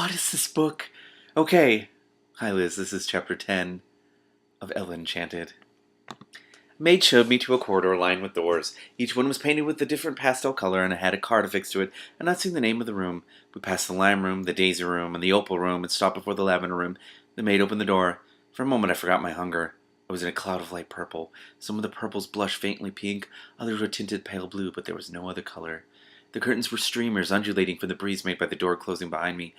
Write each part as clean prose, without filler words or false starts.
What is this book? Okay. Hi, Liz. This is chapter 10 of Ella Enchanted. A maid showed me to a corridor lined with doors. Each one was painted with a different pastel color, and I had a card affixed to it, announcing the name of the room. We passed the lime room, the daisy room, and the opal room, and stopped before the lavender room. The maid opened the door. For a moment I forgot my hunger. I was in a cloud of light purple. Some of the purples blushed faintly pink, others were tinted pale blue, but there was no other color. The curtains were streamers undulating from the breeze made by the door closing behind me.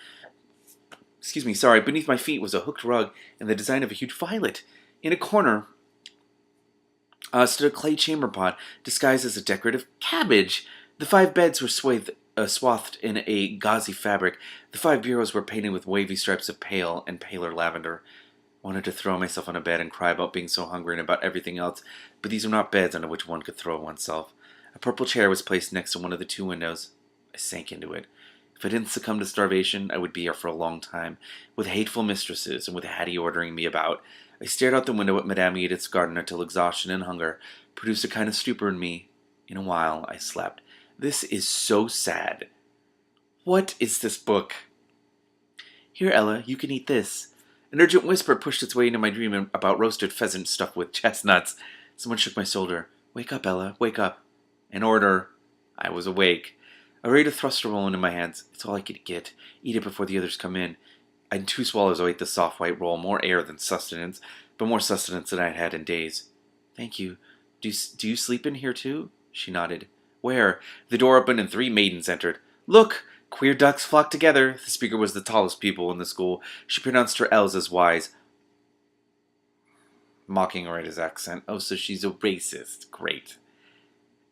Beneath my feet was a hooked rug in the design of a huge violet. In a corner stood a clay chamber pot disguised as a decorative cabbage. The 5 beds were swathed in a gauzy fabric. The 5 bureaus were painted with wavy stripes of pale and paler lavender. I wanted to throw myself on a bed and cry about being so hungry and about everything else, but these were not beds onto which one could throw oneself. A purple chair was placed next to one of the 2 windows. I sank into it. If I didn't succumb to starvation, I would be here for a long time, with hateful mistresses and with Hattie ordering me about. I stared out the window at Madame Edith's garden until exhaustion and hunger produced a kind of stupor in me. In a while, I slept. This is so sad. What is this book? Here, Ella, you can eat this. An urgent whisper pushed its way into my dream about roasted pheasant stuffed with chestnuts. Someone shook my shoulder. Wake up, Ella, wake up. An order. I was awake. I ready to thrust a roll into my hands. It's all I could get. Eat it before the others come in. In 2 swallows I ate the soft white roll, more air than sustenance, but more sustenance than I had had in days. Thank you. Do you sleep in here too? She nodded. Where? The door opened and 3 maidens entered. Look! Queer ducks flocked together. The speaker was the tallest pupil in the school. She pronounced her L's as Y's, mocking her at his accent. Oh, so she's a racist. Great.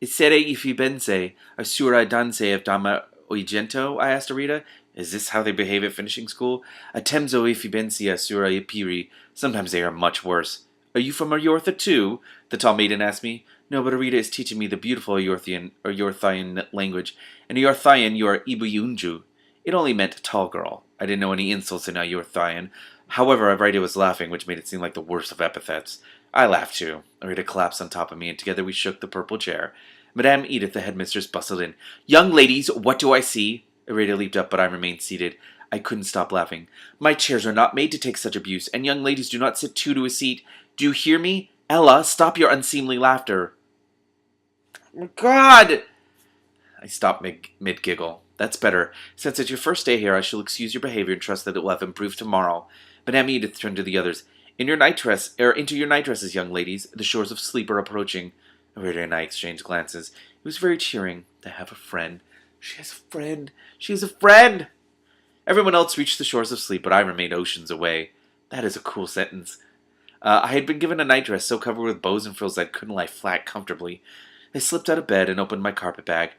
Essere ifibense, asura danse of dama oigento? I asked Arita. Is this how they behave at finishing school? Atemzo ifibensi asura ipiri. Sometimes they are much worse. Are you from Ayortha too? The tall maiden asked me. No, but Arita is teaching me the beautiful Ayorthian language. In Ayorthian, you are Ibuyunju. It only meant tall girl. I didn't know any insults in Ayorthian. However, Arita was laughing, which made it seem like the worst of epithets. I laughed too. Arita collapsed on top of me, and together we shook the purple chair. Madame Edith, the headmistress, bustled in. Young ladies, what do I see? Arita leaped up, but I remained seated. I couldn't stop laughing. My chairs are not made to take such abuse, and young ladies do not sit 2 to a seat. Do you hear me? Ella, stop your unseemly laughter. God! I stopped mid-giggle. That's better. Since it's your first day here, I shall excuse your behavior and trust that it will have improved tomorrow. Madame Edith turned to the others. Into your nightdresses, young ladies. The shores of sleep are approaching. Arita and I exchanged glances. It was very cheering to have a friend. She has a friend. She has a friend! Everyone else reached the shores of sleep, but I remained oceans away. That is a cool sentence. I had been given a nightdress so covered with bows and frills that I couldn't lie flat comfortably. I slipped out of bed and opened my carpet bag.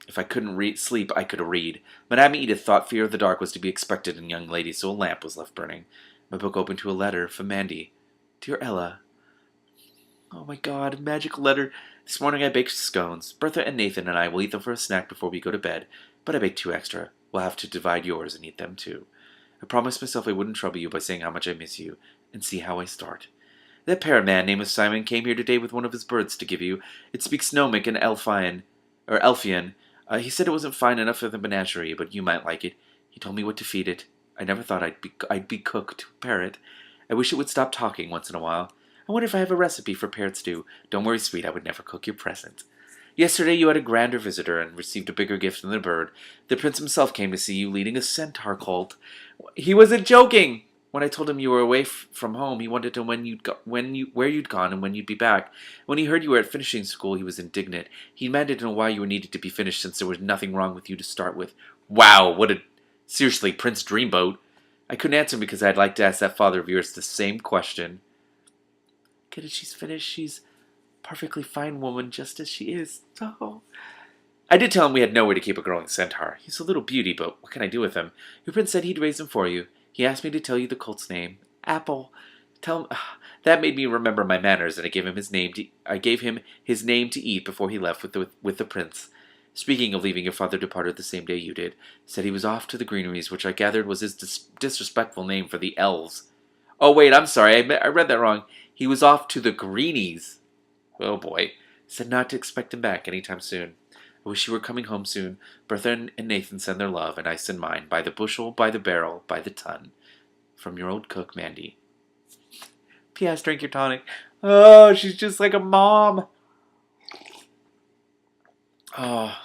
If I couldn't sleep, I could read. Madame Edith thought fear of the dark was to be expected in young ladies, so a lamp was left burning. My book opened to a letter from Mandy. Dear Ella. Oh my God, a magical letter. This morning I baked scones. Bertha and Nathan and I will eat them for a snack before we go to bed, but I baked 2 extra. We'll have to divide yours and eat them too. I promised myself I wouldn't trouble you by saying how much I miss you, and see how I start. That parrot man named Simon came here today with one of his birds to give you. It speaks Gnomic and Elfian. He said it wasn't fine enough for the menagerie, but you might like it. He told me what to feed it. I never thought I'd be cook to a parrot. I wish it would stop talking once in a while. I wonder if I have a recipe for parrot stew. Don't worry, sweet, I would never cook your present. Yesterday you had a grander visitor and received a bigger gift than the bird. The prince himself came to see you leading a centaur cult. He wasn't joking! When I told him you were away from home, he wanted to know where you'd gone and when you'd be back. When he heard you were at finishing school, he was indignant. He demanded to know why you were needed to be finished, since there was nothing wrong with you to start with. Wow, seriously, Prince Dreamboat. I couldn't answer him because I'd like to ask that father of yours the same question. Get it, she's finished. She's a perfectly fine woman, just as she is. Oh. I did tell him we had nowhere to keep a growing centaur. He's a little beauty, but what can I do with him? Your prince said he'd raise him for you. He asked me to tell you the colt's name. Apple. Tell him. That made me remember my manners, and I gave him his name to eat before he left with the prince. Speaking of leaving, your father departed the same day you did. Said he was off to the greeneries, which I gathered was his disrespectful name for the elves. Oh wait, I'm sorry, I read that wrong. He was off to the greenies. Oh boy. Said not to expect him back any time soon. I wish you were coming home soon. Bertha and Nathan send their love, and I send mine, by the bushel, by the barrel, by the ton. From your old cook, Mandy. P.S. Drink your tonic. Oh, she's just like a mom. Oh,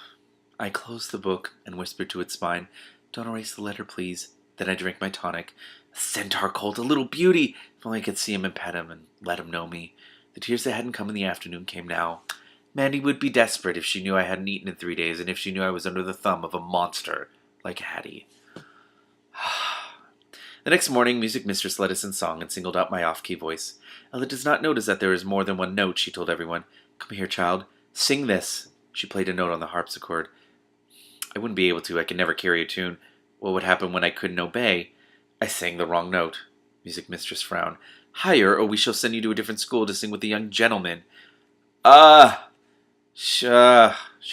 I closed the book and whispered to its spine, "Don't erase the letter, please." Then I drank my tonic. A centaur colt, a little beauty. If only I could see him and pet him and let him know me. The tears that hadn't come in the afternoon came now. Mandy would be desperate if she knew I hadn't eaten in 3 days, and if she knew I was under the thumb of a monster like Hattie. The next morning, Music Mistress led us in song and singled out my off-key voice. Ella does not notice that there is more than one note, she told everyone. Come here, child. Sing this. She played a note on the harpsichord. I wouldn't be able to. I could never carry a tune. What would happen when I couldn't obey? I sang the wrong note. Music Mistress frowned. Higher, or we shall send you to a different school to sing with the young gentlemen. She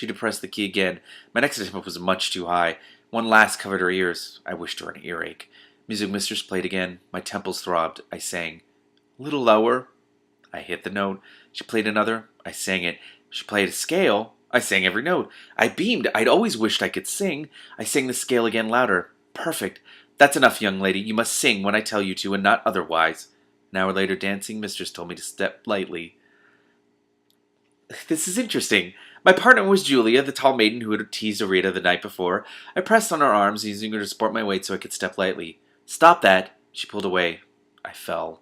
depressed the key again. My next attempt was much too high. One last covered her ears. I wished her an earache. Music Mistress played again. My temples throbbed. I sang. A little lower. I hit the note. She played another. I sang it. She played a scale. I sang every note. I beamed. I'd always wished I could sing. I sang the scale again louder. Perfect. That's enough, young lady. You must sing when I tell you to, and not otherwise. An hour later, Dancing Mistress told me to step lightly. This is interesting. My partner was Julia, the tall maiden who had teased Rita the night before. I pressed on her arms, using her to support my weight so I could step lightly. Stop that! She pulled away. I fell.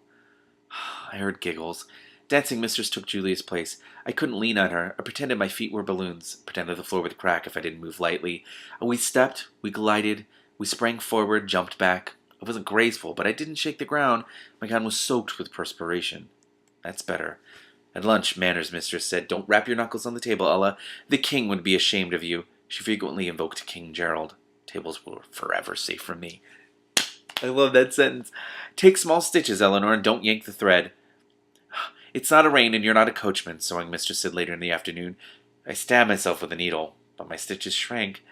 I heard giggles. Dancing Mistress took Julia's place. I couldn't lean on her. I pretended my feet were balloons. Pretended the floor would crack if I didn't move lightly. We stepped. We glided. We sprang forward, jumped back. I wasn't graceful, but I didn't shake the ground. My gown was soaked with perspiration. That's better. At lunch, Manners Mistress said, Don't rap your knuckles on the table, Ella. The king would be ashamed of you. She frequently invoked King Gerald. Tables were forever safe from me. I love that sentence. Take small stitches, Eleanor, and don't yank the thread. It's not a rain, and you're not a coachman, Sewing Mistress said later in the afternoon. I stabbed myself with a needle, but my stitches shrank.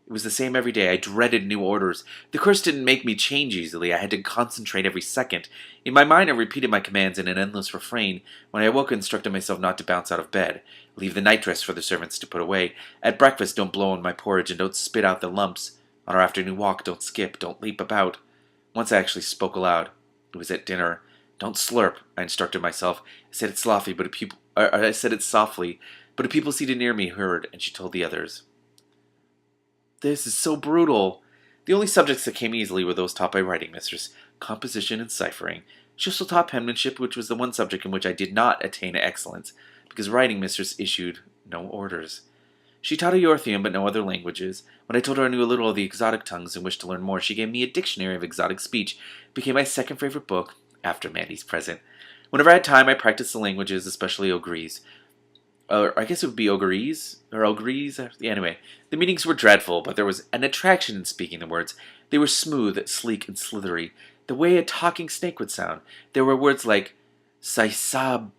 It was the same every day. I dreaded new orders. The curse didn't make me change easily. I had to concentrate every second. In my mind, I repeated my commands in an endless refrain. When I awoke, I instructed myself not to bounce out of bed. Leave the nightdress for the servants to put away. At breakfast, don't blow on my porridge, and don't spit out the lumps. On our afternoon walk, don't skip, don't leap about. Once I actually spoke aloud. It was at dinner. Don't slurp, I instructed myself. I said it softly, but a pupil seated near me heard, and she told the others. This is so brutal. The only subjects that came easily were those taught by Writing Mistress, composition and ciphering. She also taught penmanship, which was the one subject in which I did not attain excellence, because Writing Mistress issued no orders. She taught Eorthium, but no other languages. When I told her I knew a little of the exotic tongues and wished to learn more, she gave me a dictionary of exotic speech. It became my second favorite book, after Mandy's Present. Whenever I had time, I practiced the languages, especially Ogrese. Or I guess it would be Ogrese? Or Ogrese? Anyway, the meetings were dreadful, but there was an attraction in speaking the words. They were smooth, sleek, and slithery, the way a talking snake would sound. There were words like Saisabus,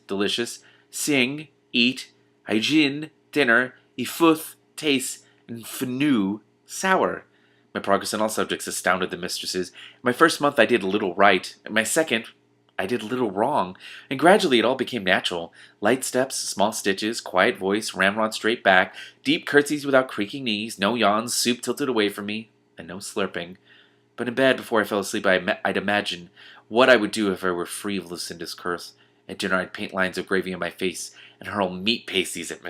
delicious, sing, eat, hygiene, dinner, ifuth, taste, and fnu, sour. My progress in all subjects astounded the mistresses. In my first month I did a little right. In my second, I did a little wrong. And gradually it all became natural. Light steps, small stitches, quiet voice, ramrod straight back, deep curtsies without creaking knees, no yawns, soup tilted away from me, and no slurping. But in bed, before I fell asleep, I'd imagine what I would do if I were free of Lucinda's curse. At dinner, I'd paint lines of gravy on my face and hurl meat pasties at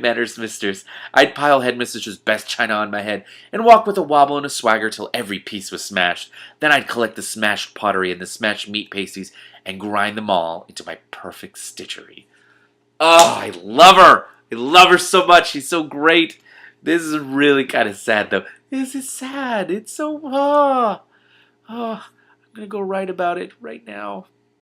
Manners Mistress. I'd pile Headmistress's best china on my head and walk with a wobble and a swagger till every piece was smashed. Then I'd collect the smashed pottery and the smashed meat pasties and grind them all into my perfect stitchery. Oh, I love her! I love her so much. She's so great. This is really kind of sad, though. This is sad. It's so... I'm going to go write about it right now.